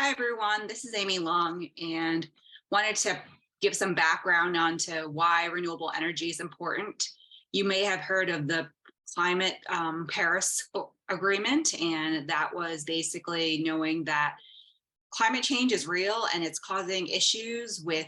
Hi, everyone. This is Amy Leung, and wanted to give some background onto why renewable energy is important. You may have heard of the climate Paris Agreement, and that was basically knowing that climate change is real and it's causing issues with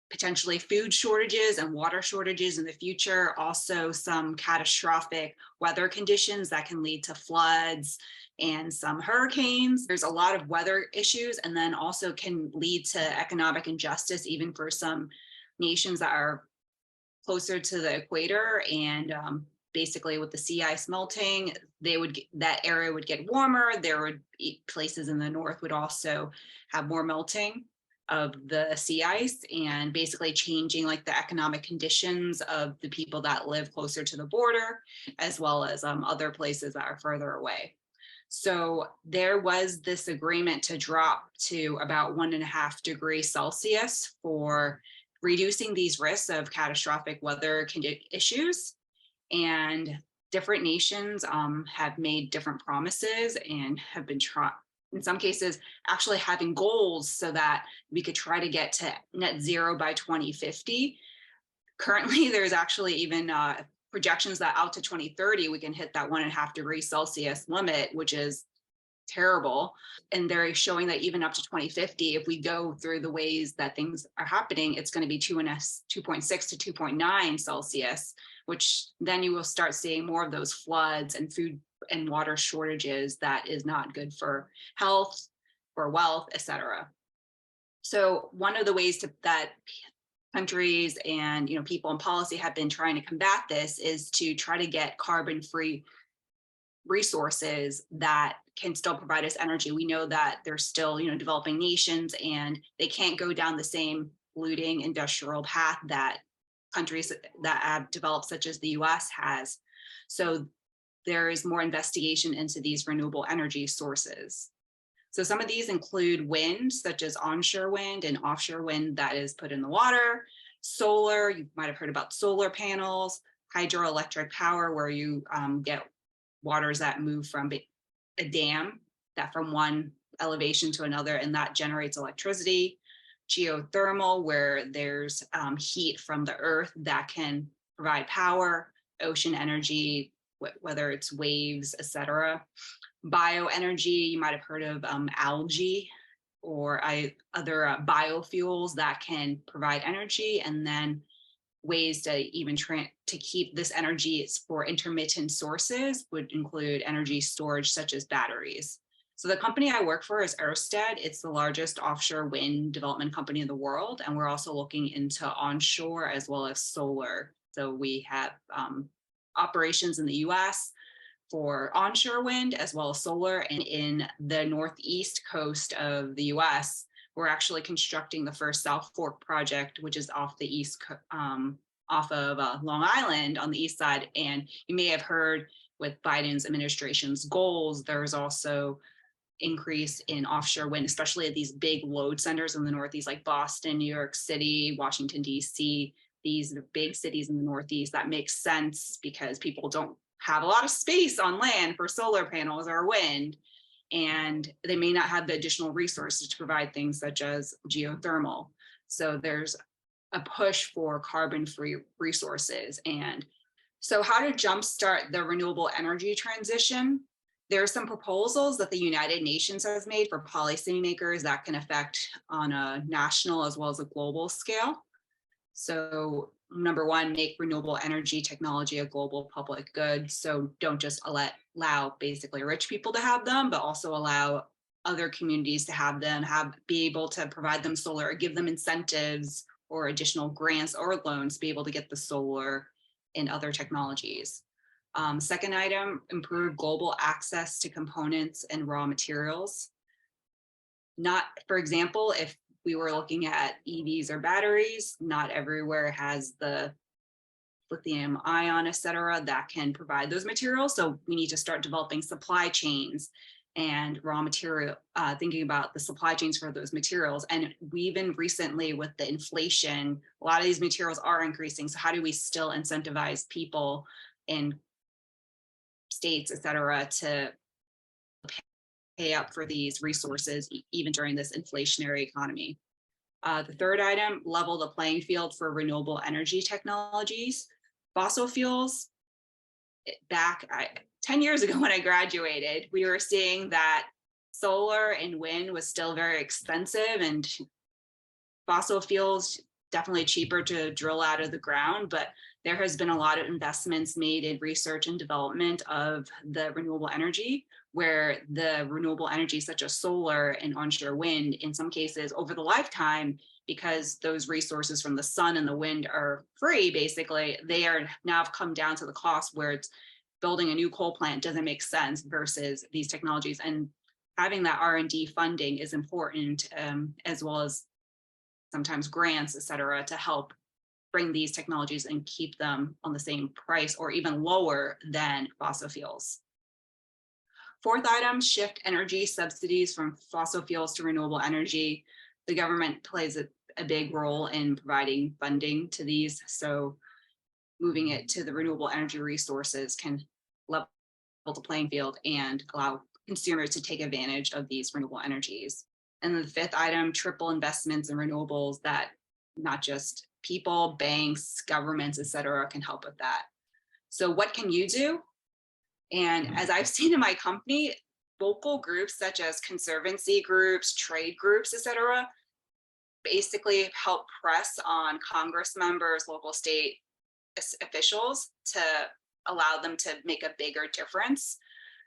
potentially food shortages and water shortages in the future, also some catastrophic weather conditions that can lead to floods and some hurricanes. There's a lot of weather issues, and then also can lead to economic injustice, even for some nations that are closer to the equator. And basically with the sea ice melting, that area would get warmer. There would be places in the north would also have more melting of the sea ice, and basically changing like the economic conditions of the people that live closer to the border, as well as other places that are further away. So there was this agreement to drop to about 1.5 degrees Celsius for reducing these risks of catastrophic weather issues. And different nations have made different promises and have been in some cases actually having goals so that we could try to get to net zero by 2050. Currently, there's actually even projections that out to 2030 we can hit that 1.5 degrees Celsius limit, which is terrible. And they're showing that even up to 2050, if we go through the ways that things are happening, it's going to be 2.6 to 2.9 Celsius, which then you will start seeing more of those floods and food and water shortages that is not good for health, for wealth, etc. So one of the ways that countries and people in policy have been trying to combat this is to try to get carbon-free resources that can still provide us energy. We know that there's still developing nations, and they can't go down the same polluting industrial path that countries that have developed, such as the US, has. So there is more investigation into these renewable energy sources. So some of these include wind, such as onshore wind and offshore wind that is put in the water, solar, you might have heard about solar panels, hydroelectric power, where you get waters that move from a dam, that from one elevation to another, and that generates electricity. Geothermal, where there's heat from the earth that can provide power. Ocean energy, whether it's waves, etc. Bioenergy, you might have heard of algae or other biofuels that can provide energy. And then ways to even to keep this energy for intermittent sources would include energy storage, such as batteries. So the company I work for is Orsted. It's the largest offshore wind development company in the world. And we're also looking into onshore as well as solar. So we have operations in the US for onshore wind as well as solar. And in the northeast coast of the US, we're actually constructing the first South Fork project, which is off the off of Long Island on the east side. And you may have heard with Biden's administration's goals, there's also increase in offshore wind, especially at these big load centers in the Northeast, like Boston, New York City, Washington, D.C., these big cities in the Northeast. That makes sense because people don't have a lot of space on land for solar panels or wind, and they may not have the additional resources to provide things such as geothermal. So there's a push for carbon-free resources. And so how to jumpstart the renewable energy transition? There are some proposals that the United Nations has made for policymakers that can affect on a national as well as a global scale. So number one, make renewable energy technology a global public good. So don't just allow basically rich people to have them, but also allow other communities to have them, be able to provide them solar, or give them incentives or additional grants or loans to be able to get the solar and other technologies. Second item, improve global access to components and raw materials. For example, if we were looking at EVs or batteries, not everywhere has the lithium ion, et cetera, that can provide those materials. So we need to start developing supply chains and raw material, thinking about the supply chains for those materials. And we even recently, with the inflation, a lot of these materials are increasing. So how do we still incentivize people in states, et cetera, to pay up for these resources, even during this inflationary economy. The third item, level the playing field for renewable energy technologies. Fossil fuels, 10 years ago when I graduated, we were seeing that solar and wind was still very expensive, and fossil fuels definitely cheaper to drill out of the ground, but there has been a lot of investments made in research and development of the renewable energy, where the renewable energy such as solar and onshore wind, in some cases over the lifetime, because those resources from the sun and the wind are free, basically, they are now have come down to the cost where it's building a new coal plant doesn't make sense versus these technologies. And having that R&D funding is important, as well as sometimes grants, et cetera, to help bring these technologies and keep them on the same price or even lower than fossil fuels. Fourth item, shift energy subsidies from fossil fuels to renewable energy. The government plays a big role in providing funding to these. So moving it to the renewable energy resources can level the playing field and allow consumers to take advantage of these renewable energies. And the fifth item, triple investments in renewables that not just people, banks, governments, et cetera, can help with that. So what can you do? And as I've seen in my company, local groups such as conservancy groups, trade groups, et cetera, basically help press on Congress members, local state officials to allow them to make a bigger difference.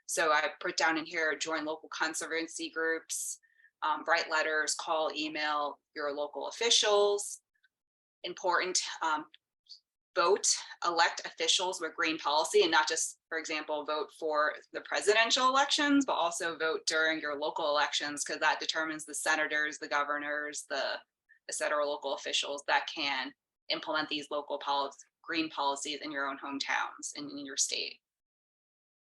So I put down in here, join local conservancy groups, write letters, call, email your local officials. Important, vote, elect officials with green policy, and not just, for example, vote for the presidential elections, but also vote during your local elections, because that determines the senators, the governors, the et cetera, local officials that can implement these local green policies in your own hometowns and in your state.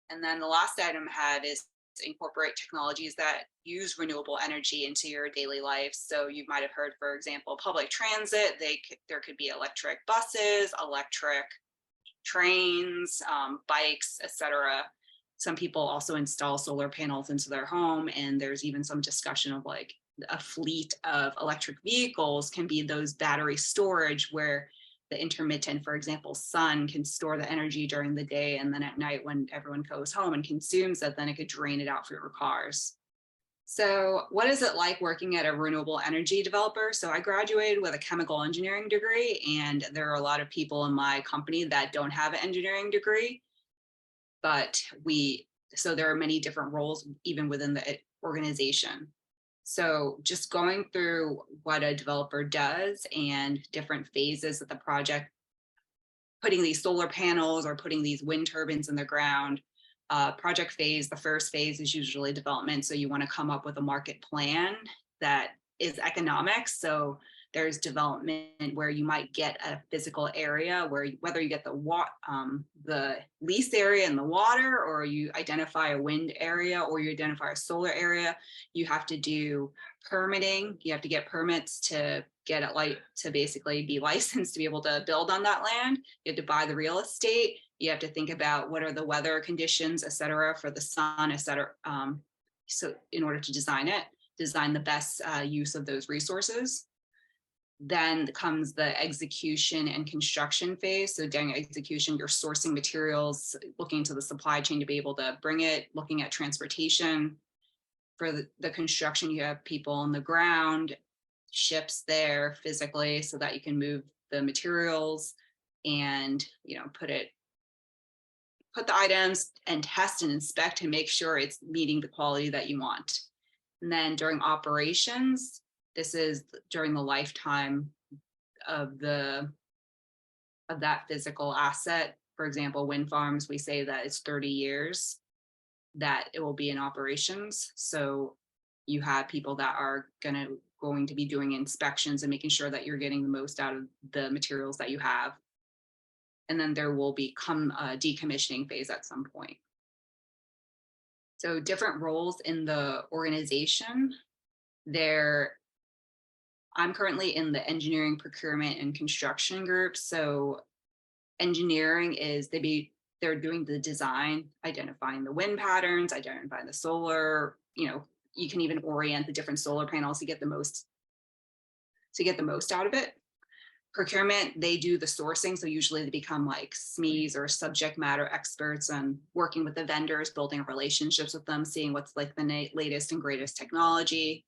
And then the last item I have is incorporate technologies that use renewable energy into your daily life. So you might have heard, for example, public transit. There could be electric buses, electric trains, bikes, etc. Some people also install solar panels into their home, and there's even some discussion of like a fleet of electric vehicles can be those battery storage where the intermittent, for example, sun can store the energy during the day, and then at night when everyone goes home and consumes it, then it could drain it out for your cars. So what is it like working at a renewable energy developer? So I graduated with a chemical engineering degree, and there are a lot of people in my company that don't have an engineering degree, but so there are many different roles even within the organization. So just going through what a developer does and different phases of the project, putting these solar panels or putting these wind turbines in the ground. Project phase, the first phase is usually development. So you want to come up with a market plan that is economic. So there's development where you might get a physical area where whether you get the lease area in the water, or you identify a wind area, or you identify a solar area, you have to do permitting. You have to get permits to get it to basically be licensed to be able to build on that land. You have to buy the real estate. You have to think about what are the weather conditions, et cetera, for the sun, et cetera. So in order to design the best use of those resources. Then comes the execution and construction phase. So during execution, you're sourcing materials, looking into the supply chain to be able to bring it, looking at transportation. For the construction, you have people on the ground, ships there physically so that you can move the materials and put the items and test and inspect to make sure it's meeting the quality that you want. And then during operations, this is during the lifetime of that physical asset. For example, wind farms, we say that it's 30 years that it will be in operations. So you have people that are going to be doing inspections and making sure that you're getting the most out of the materials that you have. And then there will become a decommissioning phase at some point. So different roles in the organization. I'm currently in the engineering, procurement, and construction group. So engineering is they're doing the design, identifying the wind patterns, identifying the solar you can even orient the different solar panels to get the most out of it. Procurement, they do the sourcing. So usually they become like SMEs or subject matter experts and working with the vendors, building relationships with them, seeing what's like the latest and greatest technology.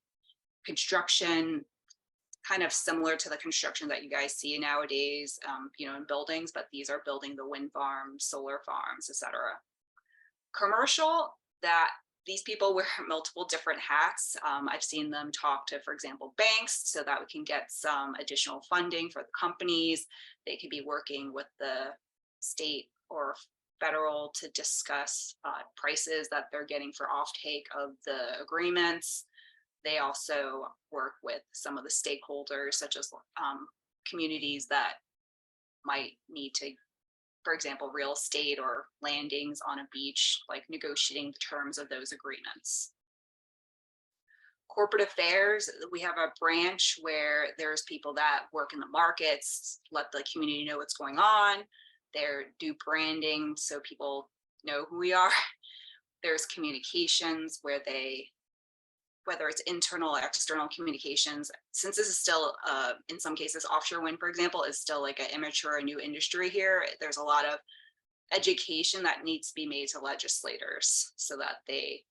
Construction, kind of similar to the construction that you guys see nowadays, in buildings, but these are building the wind farms, solar farms, etc. Commercial, that these people wear multiple different hats. I've seen them talk to, for example, banks so that we can get some additional funding for the companies. They could be working with the state or federal to discuss prices that they're getting for offtake of the agreements. They also work with some of the stakeholders, such as communities that might need to, for example, real estate or landings on a beach, like negotiating the terms of those agreements. Corporate affairs, we have a branch where there's people that work in the markets, let the community know what's going on. They do branding so people know who we are. There's communications where whether it's internal or external communications, since this is still, in some cases, offshore wind, for example, is still like an immature, a new industry here. There's a lot of education that needs to be made to legislators so that they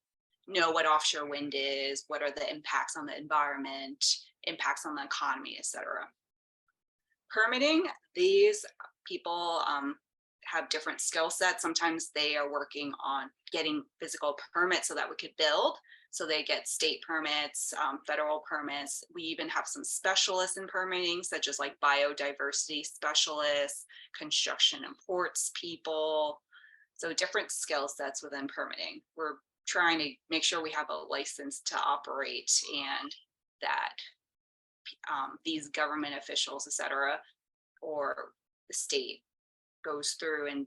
know what offshore wind is, what are the impacts on the environment, impacts on the economy, etc. Permitting, these people have different skill sets. Sometimes they are working on getting physical permits so that we could build. So they get state permits, federal permits. We even have some specialists in permitting, such as like biodiversity specialists, construction and ports people. So different skill sets within permitting. We're trying to make sure we have a license to operate and that these government officials, et cetera, or the state goes through and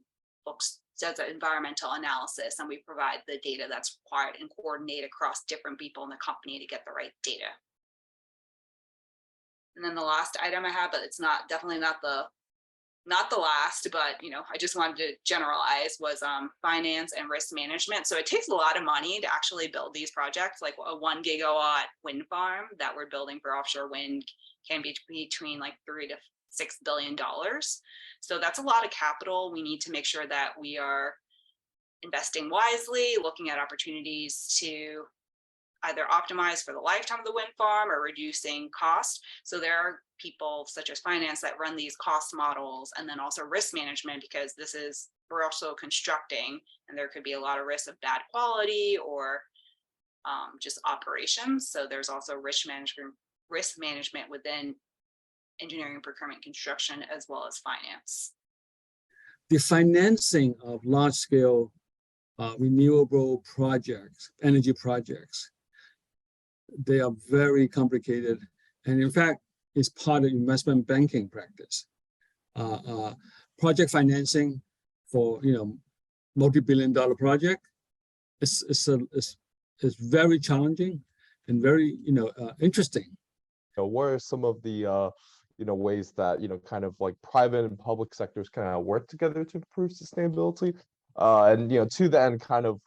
does an environmental analysis, and we provide the data that's required and coordinate across different people in the company to get the right data. And then the last item I have, but it's definitely not the last, but I just wanted to generalize, was finance and risk management. So it takes a lot of money to actually build these projects. Like a 1 gigawatt wind farm that we're building for offshore wind can be between like $3 to $6 billion. So that's a lot of capital. We need to make sure that we are investing wisely, looking at opportunities to either optimize for the lifetime of the wind farm or reducing cost. So there are people such as finance that run these cost models, and then also risk management, because we're also constructing and there could be a lot of risk of bad quality or just operations. So there's also risk management within engineering, procurement, construction, as well as finance. The financing of large-scale renewable projects, energy projects, they are very complicated, and in fact, it's part of investment banking practice. Project financing for multi-billion-dollar project is very challenging and very interesting. What are some of the ways that kind of like private and public sectors kind of work together to improve sustainability, and to the end, kind of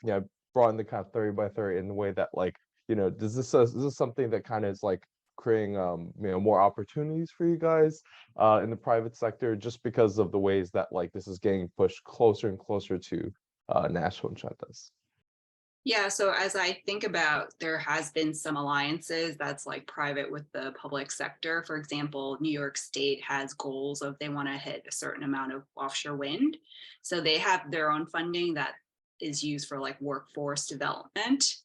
brought in the kind of 30 by 30 in the way that like is this something that kind of is like creating more opportunities for you guys in the private sector, just because of the ways that like this is getting pushed closer and closer to national agendas? Yeah, so as I think about, there has been some alliances that's like private with the public sector. For example, New York State has goals of they want to hit a certain amount of offshore wind. So they have their own funding that is used for like workforce development.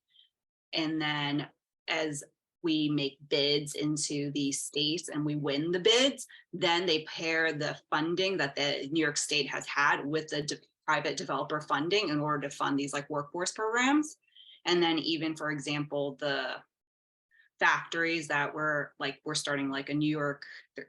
And then as we make bids into these states and we win the bids, then they pair the funding that the New York State has had with the private developer funding in order to fund these like workforce programs. And then even, for example, the factories that we're starting like a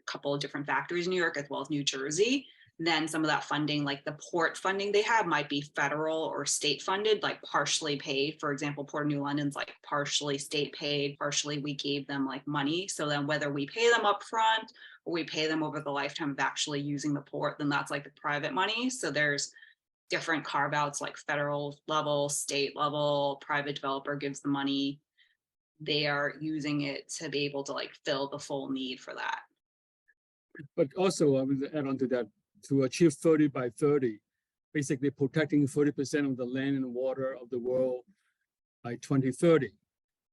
couple of different factories in New York as well as New Jersey, then some of that funding, like the port funding they have, might be federal or state funded, like partially paid. For example, Port of New London's like partially state paid, partially we gave them like money. So then whether we pay them up front or we pay them over the lifetime of actually using the port, then that's like the private money. So there's different carve outs like federal level, state level, private developer gives the money. They are using it to be able to like fill the full need for that. But also, I would add on to that, to achieve 30 by 30, basically protecting 30% of the land and water of the world by 2030.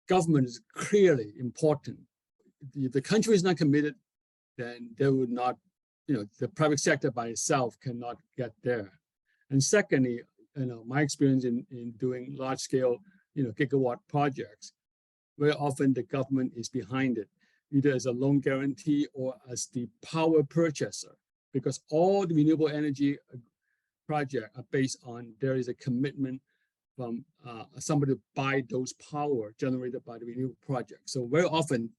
Government is clearly important. If the country is not committed, then they would not, the private sector by itself cannot get there. And secondly, my experience in doing large scale, gigawatt projects, very often the government is behind it, either as a loan guarantee or as the power purchaser, because all the renewable energy projects are based on there is a commitment from somebody to buy those power generated by the renewable project. So very often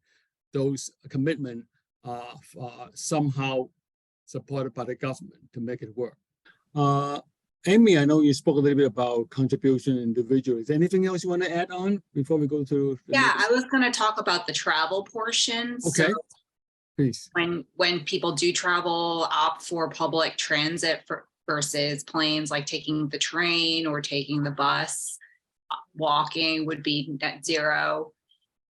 those commitments are somehow supported by the government to make it work. Amy, I know you spoke a little bit about contribution individually. Is there anything else you want to add on before we go to? Yeah, I was going to talk about the travel portion. Okay, so please. When people do travel, opt for public transit versus planes, like taking the train or taking the bus. Walking would be net zero.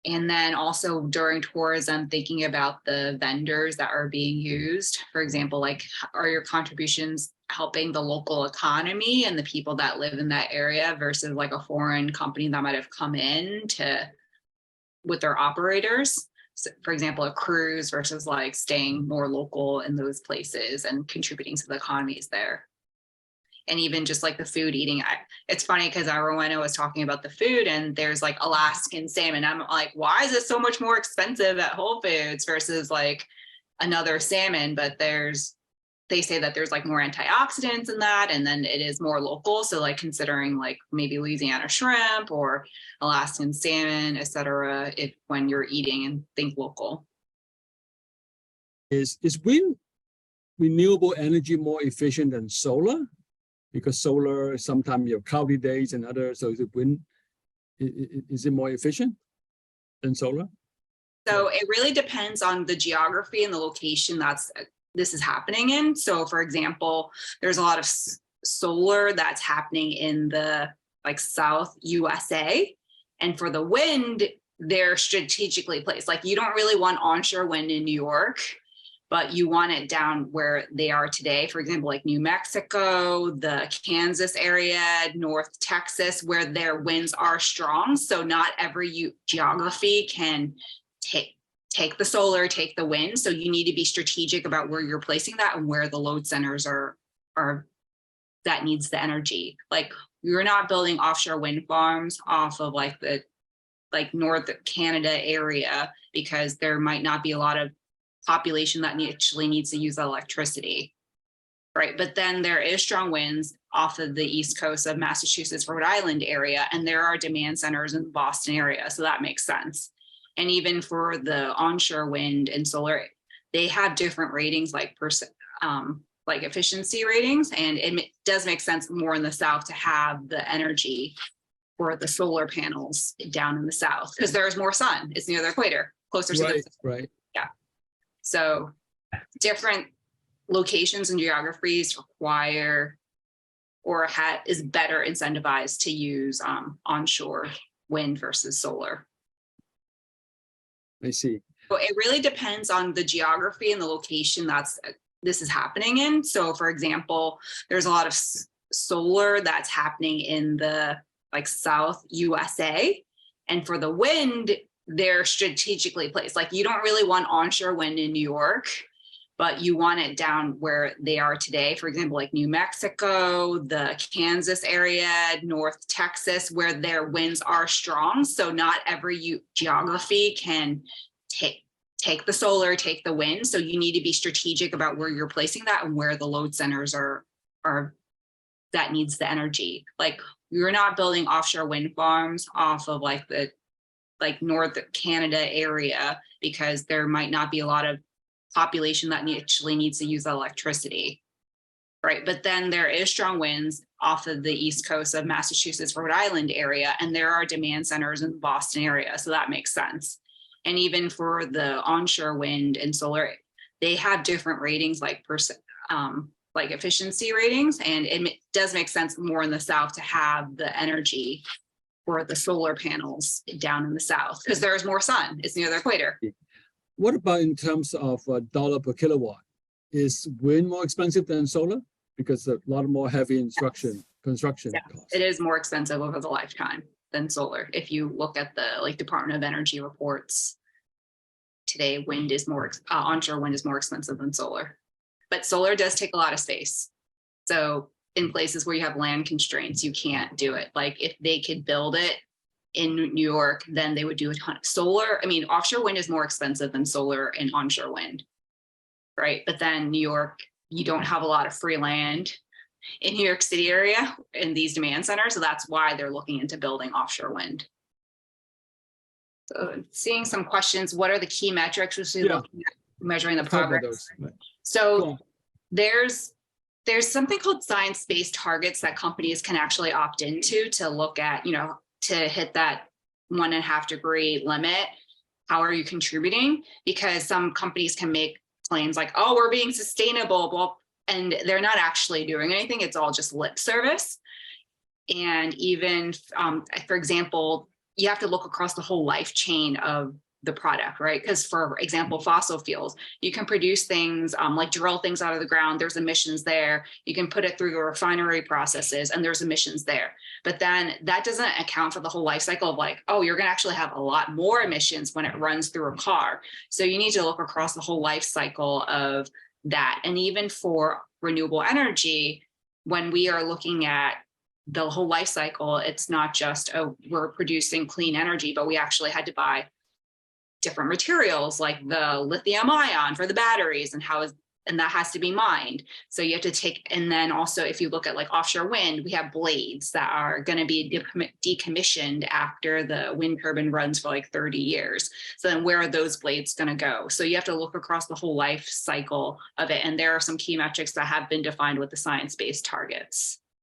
And then also during tourism, thinking about the vendors that are being used. For example, like, are your contributions helping the local economy and the people that live in that area versus like a foreign company that might have come in with their operators? So, for example, a cruise versus like staying more local in those places and contributing to the economies there. And even just like the food eating, it's funny because Rowena was talking about the food and there's like Alaskan salmon. I'm like, why is it so much more expensive at Whole Foods versus like another salmon? But they say that there's like more antioxidants in that, and then it is more local. So like considering like maybe Louisiana shrimp or Alaskan salmon, etc., when you're eating and think local. Is wind renewable energy more efficient than solar? Because solar, sometimes you have cloudy days and others, so is it wind? Is it more efficient than solar? So it really depends on the geography and the location this is happening in. So for example, there's a lot of solar that's happening in the like South USA. And for the wind, they're strategically placed. Like you don't really want onshore wind in New York, but you want it down where they are today. For example, like New Mexico, the Kansas area, North Texas, where their winds are strong. So not every geography can take the solar, take the wind. So you need to be strategic about where you're placing that and where the load centers are that needs the energy. Like you're not building offshore wind farms off of like the North Canada area because there might not be a lot of population that actually needs to use electricity, right? But then there is strong winds off of the east coast of Massachusetts, Rhode Island area, and there are demand centers in the Boston area, so that makes sense. And even for the onshore wind and solar, they have different ratings, like efficiency ratings, and it does make sense more in the south to have the energy for the solar panels down in the south because there's more sun. It's near the equator, closer to the right. Yeah. So different locations and geographies require or is better incentivized to use onshore wind versus solar. I see. So it really depends on the geography and the location this is happening in. So for example, there's a lot of solar that's happening in the like South USA. And for the wind, they're strategically placed. Like you don't really want onshore wind in New York, but you want it down where they are today. For example, like New Mexico, the Kansas area, North Texas, where their winds are strong. So not every geography can take the solar, take the wind. So you need to be strategic about where you're placing that and where the load centers are that needs the energy. Like you're not building offshore wind farms off of like the North Canada area because there might not be a lot of population that actually needs to use electricity, right? But then there is strong winds off of the east coast of Massachusetts, Rhode Island area, and there are demand centers in the Boston area, so that makes sense. And even for the onshore wind and solar, they have different ratings, like like efficiency ratings, and does make sense more in the south to have the energy for the solar panels down in the south because there's more sun. It's near the equator. What about in terms of dollar per kilowatt? Is wind more expensive than solar? Because a lot more heavy construction costs. It is more expensive over the lifetime than solar. If you look at the Department of Energy reports today, wind is more onshore wind is more expensive than solar. But solar does take a lot of space. So in places where you have land constraints, you can't do it. Like if they could build it in New York, then they would do a ton of solar. I mean, offshore wind is more expensive than solar and onshore wind, right? But then New York, you don't have a lot of free land in New York City area in these demand centers. So that's why they're looking into building offshore wind. So seeing some questions, what are the key metrics we should be looking at measuring the progress? So there's something called science-based targets that companies can actually opt into to look at, to hit that 1.5 degree limit. How are you contributing? Because some companies can make claims like, oh, we're being sustainable, and they're not actually doing anything. It's all just lip service. And even, for example, you have to look across the whole life chain of the product, right? Because for example, fossil fuels, you can produce things like drill things out of the ground, there's emissions there. You can put it through the refinery processes and there's emissions there. But then that doesn't account for the whole life cycle of like, oh, you're gonna actually have a lot more emissions when it runs through a car. So you need to look across the whole life cycle of that. And even for renewable energy, when we are looking at the whole life cycle, it's not just, oh, we're producing clean energy, but we actually had to buy different materials like the lithium ion for the batteries and that has to be mined. So you have to take, and then also if you look at like offshore wind, we have blades that are going to be decommissioned after the wind turbine runs for like 30 years. So then where are those blades going to go? So you have to look across the whole life cycle of it. And there are some key metrics that have been defined with the science-based targets.